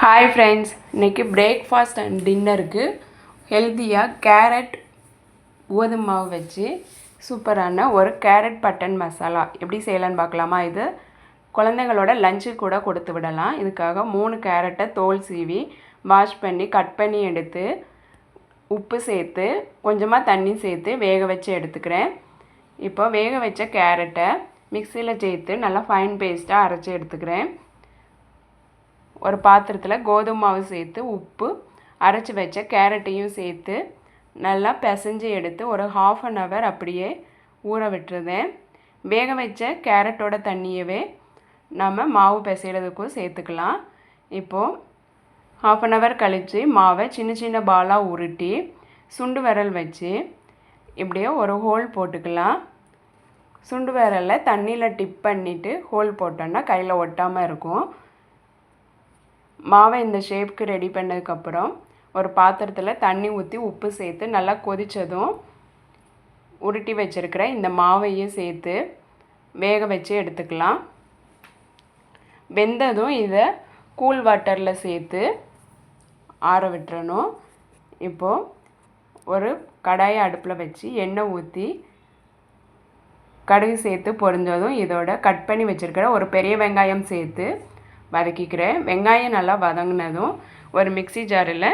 Hi friends, இன்றைக்கி breakfast and டின்னருக்கு ஹெல்த்தியாக கேரட் கோதுமை மாவு வச்சு சூப்பரான ஒரு கேரட் பட்டன் மசாலா எப்படி செய்யலான்னு பார்க்கலாமா. இது குழந்தைங்களோட லஞ்சு கூட கொடுத்து விடலாம். இதுக்காக 3 கேரட்டை தோல் சீவி வாஷ் பண்ணி கட் பண்ணி எடுத்து உப்பு சேர்த்து கொஞ்சமாக தண்ணி சேர்த்து வேக வச்சு எடுத்துக்கிறேன். இப்போ வேக வச்ச கேரட்டை மிக்சியில் சேர்த்து நல்லா ஃபைன் பேஸ்ட்டாக அரைச்சி எடுத்துக்கிறேன். ஒரு பாத்திரத்தில் கோதுமை மாவு சேர்த்து உப்பு அரைச்சி வச்ச கேரட்டையும் சேர்த்து நல்லா பிசைஞ்சு எடுத்து ஒரு 1/2 hour அப்படியே ஊற விட்டுருந்தேன். வேக வச்ச கேரட்டோட தண்ணியவே நம்ம மாவு பிசைகிறதுக்கும் சேர்த்துக்கலாம். இப்போது 1/2 hour கழித்து மாவை சின்ன சின்ன பாலாக உருட்டி சுண்டு விரல் வச்சு இப்படியே ஒரு ஹோல் போட்டுக்கலாம். சுண்டு விரலில் தண்ணியில் டிப் பண்ணிவிட்டு ஹோல் போட்டோன்னா கையில் ஒட்டாமல் இருக்கும். மாவை இந்த ஷேப்புக்கு ரெடி பண்ணதுக்கப்புறம் ஒரு பாத்திரத்தில் தண்ணி ஊற்றி உப்பு சேர்த்து நல்லா கொதித்ததும் உருட்டி வச்சுருக்கிற இந்த மாவையும் சேர்த்து வேக வச்சு எடுத்துக்கலாம். வெந்ததும் இதை கூல் வாட்டரில் சேர்த்து ஆற விட்டுறணும். இப்போது ஒரு கடாயை அடுப்பில் வச்சு எண்ணெய் ஊற்றி கடுகு சேர்த்து பொரிஞ்சதும் இதோட கட் பண்ணி வச்சுருக்கிற ஒரு பெரிய வெங்காயம் சேர்த்து வதக்கிக்கிறேன். வெங்காயம் நல்லா வதங்கினதும் ஒரு மிக்சி ஜாரில்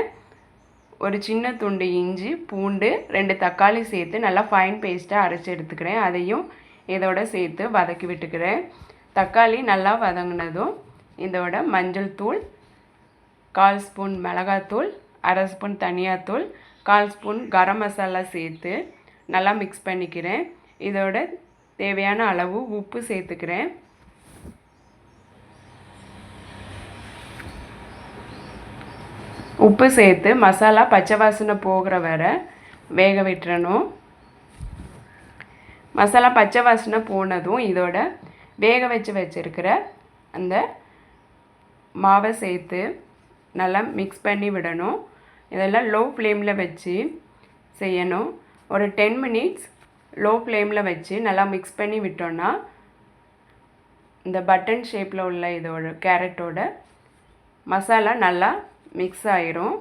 ஒரு சின்ன துண்டு இஞ்சி பூண்டு 2 தக்காளி சேர்த்து நல்லா ஃபைன் பேஸ்ட்டாக அரைச்சி எடுத்துக்கிறேன். அதையும் இதோட சேர்த்து வதக்கி விட்டுக்கிறேன். தக்காளி நல்லா வதங்கினதும் இதோட மஞ்சள் தூள், 1/4 ஸ்பூன் மிளகாத்தூள், 1/2 ஸ்பூன் தனியாத்தூள், 1/4 ஸ்பூன் கரம் மசாலா சேர்த்து நல்லா மிக்ஸ் பண்ணிக்கிறேன். இதோட தேவையான அளவு உப்பு சேர்த்துக்கிறேன். உப்பு சேர்த்து மசாலா பச்சை வாசனை போகிற வரை வேக விட்டுறணும். மசாலா பச்சை வாசனை போனதும் இதோட வேக வச்சுருக்கிற அந்த மாவை சேர்த்து நல்லா மிக்ஸ் பண்ணி விடணும். இதெல்லாம் லோ ஃப்ளேமில் வச்சு செய்யணும். ஒரு 10 minutes லோ ஃப்ளேமில் வச்சு நல்லா மிக்ஸ் பண்ணி விட்டோன்னா இந்த பட்டன் ஷேப்பில் உள்ள இதோட கேரட்டோட மசாலா நல்லா மிக்ஸ் ஆயிரும்.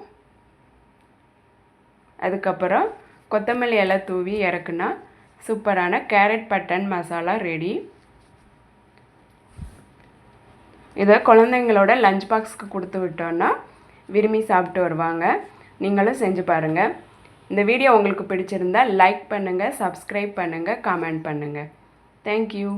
அதுக்கப்புறம் கொத்தமல்லி இலை தூவி இறக்குனா சூப்பரான கேரட் பட்டன் மசாலா ரெடி. இதை குழந்தைங்களோட லஞ்ச் பாக்ஸுக்கு கொடுத்து விட்டோன்னா விரும்பி சாப்பிட்டு வருவாங்க. நீங்களும் செஞ்சு பாருங்கள். இந்த வீடியோ உங்களுக்கு பிடிச்சிருந்தால் லைக் பண்ணுங்கள், சப்ஸ்கிரைப் பண்ணுங்கள், கமெண்ட் பண்ணுங்கள். தேங்க்யூ.